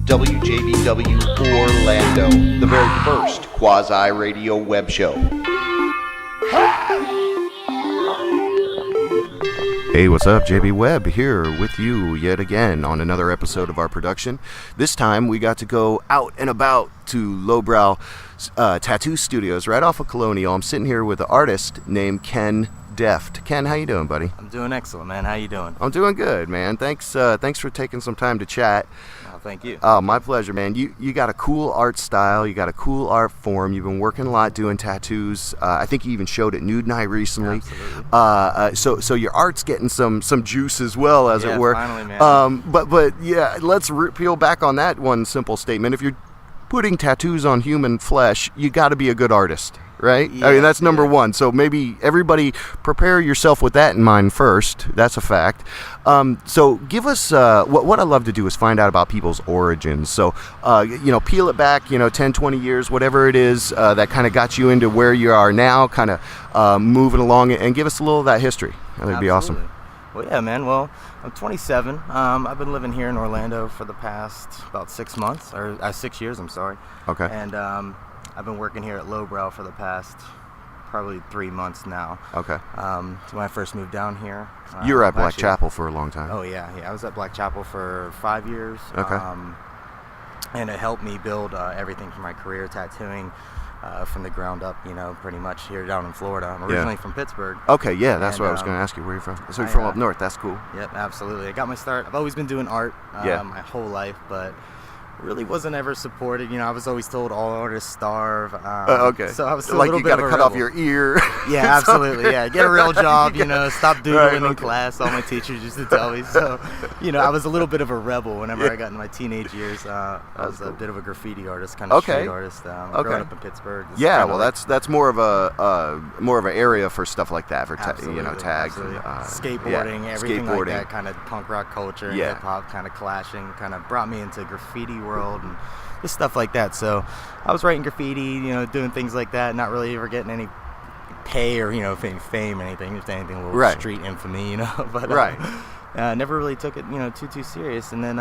WJBW Orlando, the very first quasi-radio web show. Hey, what's up? JB Webb here with you yet again on another episode of our production. This time we got to go out and about to Lowbrow Tattoo Studios right off of Colonial. I'm sitting here with an artist named Ken Deft. Ken, how you doing, buddy? I'm doing excellent, man. How you doing? I'm doing good, man. Thanks for taking some time to chat. Oh, thank you. Oh, my pleasure, man. You got a cool art style. You got a cool art form. You've been working a lot doing tattoos. I think you even showed at Nude Night recently. Absolutely. So your art's getting some juice as well, as it were. Finally, man. But yeah, let's peel back on that one simple statement. If you're putting tattoos on human flesh, you got to be a good artist, right? Yeah, I mean, that's number one. So maybe everybody prepare yourself with that in mind first. That's a fact. So give us, what I love to do is find out about people's origins. So, peel it back, 10, 20 years, whatever it is that kind of got you into where you are now, kind of moving along, and give us a little of that history. That'd be awesome. Well, yeah, man. Well, I'm 27. I've been living here in Orlando for the past about 6 months, or 6 years, I'm sorry. Okay. And I've been working here at Lowbrow for the past probably 3 months now. Okay. So when I first moved down here. You were at Black Chapel for a long time. Oh, yeah. I was at Black Chapel for 5 years. Okay. And it helped me build everything for my career, tattooing. From the ground up, pretty much here down in Florida. I'm originally from Pittsburgh. Okay, yeah, that's what I was going to ask you. Where are you from? So you're from up north. That's cool. Yep, absolutely. I got my start. I've always been doing art my whole life, but really wasn't ever supported. I was always told all artists starve. Okay. So I was still like a little you bit got to of a cut off rebel. your ear. Yeah, absolutely. Yeah, get a real job. Stop doodling in okay. class. All my teachers used to tell me. So, I was a little bit of a rebel whenever I got in my teenage years. I was a bit of a graffiti artist, kind of street artist. Growing up in Pittsburgh. Yeah, well, that's more of an area for stuff like that, for tags and skateboarding, everything like that, kind of punk rock culture and hip hop, kind of clashing, kind of brought me into graffiti world and just stuff like that. So I was writing graffiti, doing things like that, not really ever getting any pay or fame or anything, just anything a little street infamy, but never really took it too serious. And then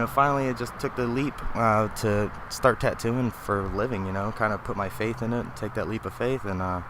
finally I just took the leap to start tattooing for a living, kind of put my faith in it, take that leap of faith. And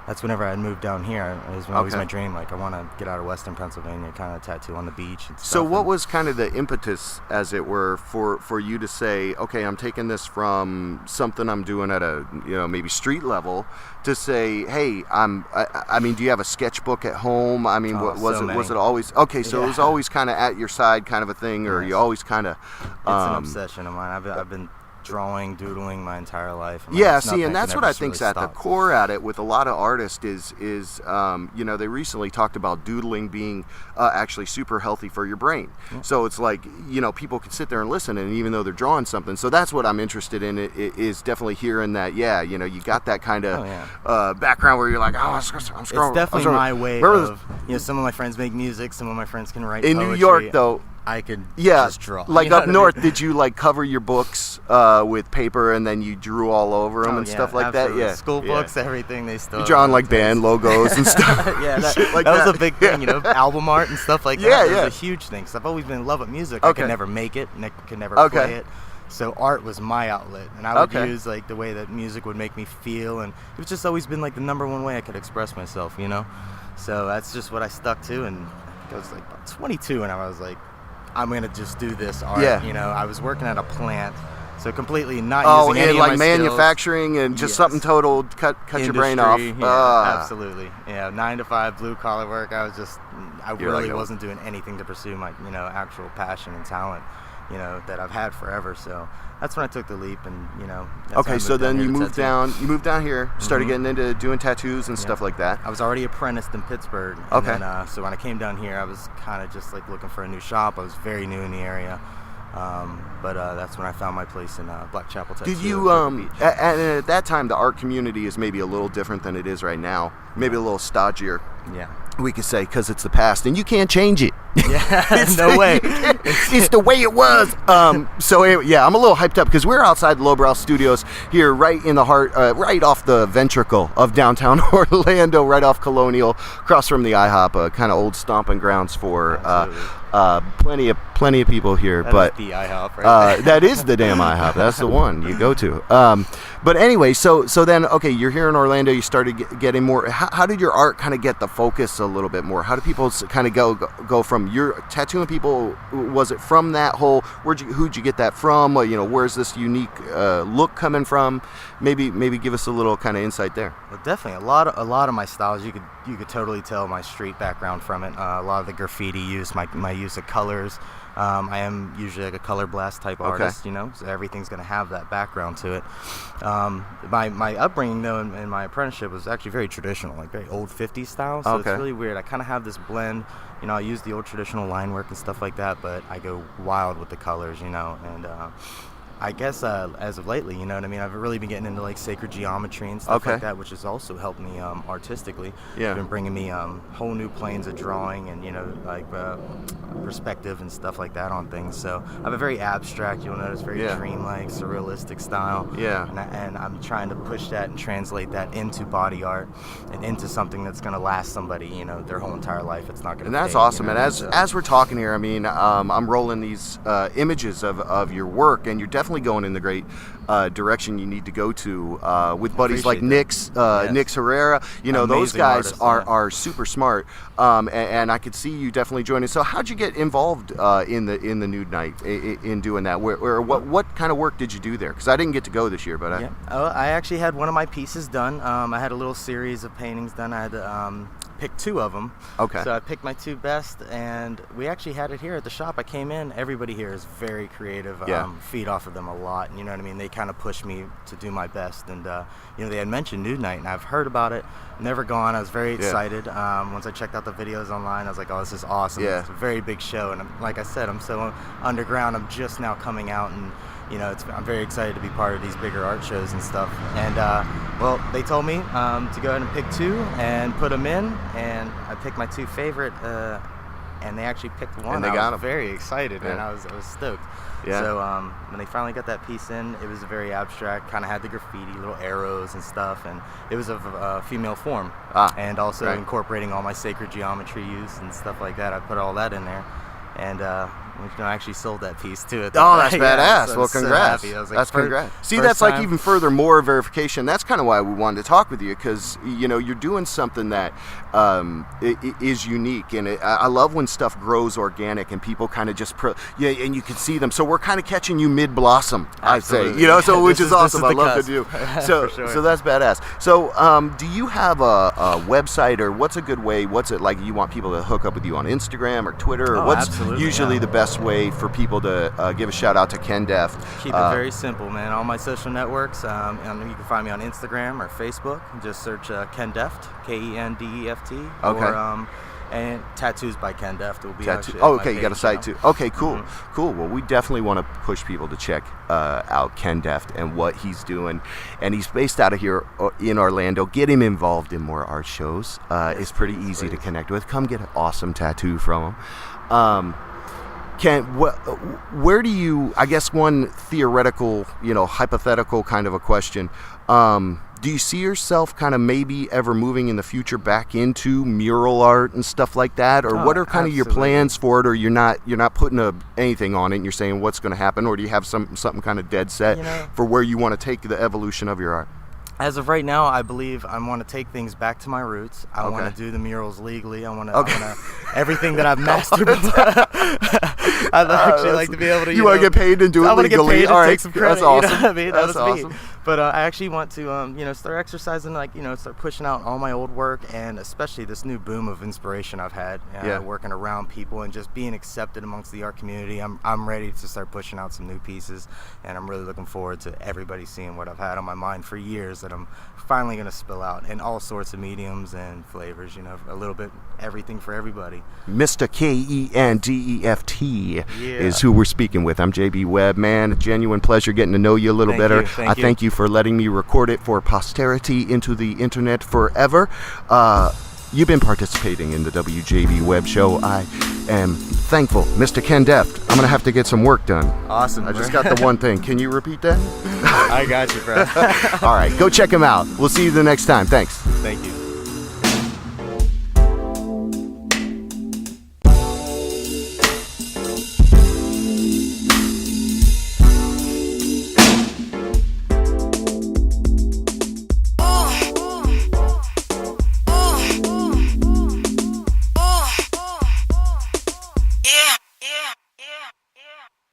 that's whenever I moved down here. It was always my dream. Like, I want to get out of Western Pennsylvania, kind of tattoo on the beach and stuff. So what was kind of the impetus, as it were, for you to say, okay, I'm taking this from something I'm doing at a maybe street level to say, hey, I mean, do you have a sketchbook at home? I mean, was it always okay? So it was always kind of at your side, kind of a thing, or you always kind of. It's an obsession of mine. I've been drawing, doodling my entire life. And that's what I think's at the core at it with a lot of artists is they recently talked about doodling being actually super healthy for your brain. Yeah. So it's like, people can sit there and listen, and even though they're drawing something. So that's what I'm interested in, is definitely hearing that, you got that kind of background where you're like, I'm scrolling. It's definitely my way of, some of my friends make music, some of my friends can write in poetry. New York, though, I could just draw. Like up north, did you cover your books with paper and then you drew all over them stuff like absolutely. that? Yeah, school books, everything. They still. You drawing band logos and stuff. that was a big thing. Album art and stuff like that. It was a huge thing. Because I've always been in love with music. I could never make it. Could never play it. So art was my outlet, and I would use the way that music would make me feel, and it's just always been the number one way I could express myself. So that's just what I stuck to, and I was 22, and I was like, I'm gonna just do this art. I was working at a plant, so completely not using any of my manufacturing skills. And just something total cut your brain off. Absolutely. 9 to 5 blue collar work. I really wasn't doing anything to pursue my actual passion and talent that I've had forever. So that's when I took the leap, and Okay, so then you moved down here, started getting into doing tattoos and stuff like that. I was already apprenticed in Pittsburgh. And then, so when I came down here, I was kind of just looking for a new shop. I was very new in the area. But that's when I found my place in Black Chapel, Texas. Did you, at that time, the art community is maybe a little different than it is right now. Maybe a little stodgier. Yeah. We could say, because it's the past, and you can't change it. Yeah, no way. It's the way it was. So anyway, I'm a little hyped up because we're outside the Lowbrow Studios here, right in the heart, right off the ventricle of downtown Orlando, right off Colonial, across from the IHOP, kind of old stomping grounds for Plenty of people here, but the IHOP, right? that is the damn IHOP. That's the one you go to. But anyway, so then, okay, you're here in Orlando. You started getting more. How did your art kind of get the focus a little bit more? How do people kind of go from your tattooing people? Was it from that whole? Who'd you get that from? Where's this unique look coming from? Maybe give us a little kind of insight there. Well, definitely a lot of my styles you could totally tell my street background from it. A lot of the graffiti use, my use of colors. I am usually like a color blast type artist, so everything's going to have that background to it. My upbringing, though, in my apprenticeship was actually very traditional, like very old 50s style, so it's really weird. I kind of have this blend, I use the old traditional line work and stuff like that, but I go wild with the colors, and I guess as of lately, I've really been getting into like sacred geometry and stuff like that, which has also helped me artistically. Yeah. It's been bringing me whole new planes of drawing and perspective and stuff like that on things. So I have a very abstract, you'll notice, very dreamlike, surrealistic style. Yeah. And I'm trying to push that and translate that into body art and into something that's going to last somebody, their whole entire life. It's not going to. And that's awesome. And as we're talking here, I'm rolling these images of your work, and you're definitely going in the great direction you need to go to with buddies like Nick's Herrera. Those guys artists, are super smart, and I could see you definitely joining. So how'd you get involved in the Nude Night in doing that? What kind of work did you do there? Because I didn't get to go this year, but I actually had one of my pieces done. I had a little series of paintings done. I had to pick two of them. Okay. So I picked my two best, and we actually had it here at the shop. I came in. Everybody here is very creative. Feed off of them a lot. And they kind of pushed me to do my best. And they had mentioned Nude Night, and I've heard about it. Never gone. I was very excited. Once I checked out the videos online, I was like, oh, this is awesome. Yeah. It's a very big show, and like I said, I'm so underground. I'm just now coming out, and I'm very excited to be part of these bigger art shows and stuff. And they told me to go ahead and pick two and put them in, and I picked my two favorite, and they actually picked one. And they got them. Very excited, and I was stoked. Yeah. So when they finally got that piece in, it was very abstract, kind of had the graffiti, little arrows and stuff, and it was of female form, and also incorporating all my sacred geometry use and stuff like that. I put all that in there, and I actually sold that piece too. Oh, that's badass. So well, congrats. So like, that's congrats. See, that's like even further more verification. That's kind of why we wanted to talk with you, because you're doing something that is unique, and I love when stuff grows organic and people kind of just and you can see them. So we're kind of catching you mid blossom, I'd say. So which is awesome. I love to do. So so that's badass. So do you have a website, or what's a good way? What's it like? You want people to hook up with you on Instagram or Twitter? Or what's usually the best way for people to give a shout out to Ken Deft? Keep it very simple, man. All my social networks, and you can find me on Instagram or Facebook. Just search Ken Deft, KenDeft, or and Tattoos by Ken Deft will be actually. Oh, okay, you got a site too. Okay, cool, cool. Well, we definitely want to push people to check out Ken Deft and what he's doing, and he's based out of here in Orlando. Get him involved in more art shows. It's pretty easy to connect with. Come get an awesome tattoo from him. Ken, where do you, I guess one theoretical, hypothetical kind of a question, do you see yourself kind of maybe ever moving in the future back into mural art and stuff like that? Or what are kind of your plans for it? Or you're not putting anything on it and you're saying what's going to happen? Or do you have something kind of dead set for where you want to take the evolution of your art? As of right now, I believe I want to take things back to my roots. I want to do the murals legally. I want to everything that I've mastered. I'd actually like to be able to. You want to get paid and do it legally? I want to get paid and take some credit. That's awesome. You know what I mean? That's awesome. Me. But I actually want to, start exercising, start pushing out all my old work, and especially this new boom of inspiration I've had, working around people and just being accepted amongst the art community. I'm ready to start pushing out some new pieces, and I'm really looking forward to everybody seeing what I've had on my mind for years that I'm finally going to spill out in all sorts of mediums and flavors, a little bit everything for everybody. Mr. KenDeft is who we're speaking with. I'm JB Webb, man. A genuine pleasure getting to know you a little better. I thank you for letting me record it for posterity into the internet forever. You've been participating in the WJB Web Show. I am thankful. Mr. Ken Deft, I'm going to have to get some work done. Awesome. I just got the one thing. Can you repeat that? I got you, bro. All right. Go check him out. We'll see you the next time. Thanks. Thank you.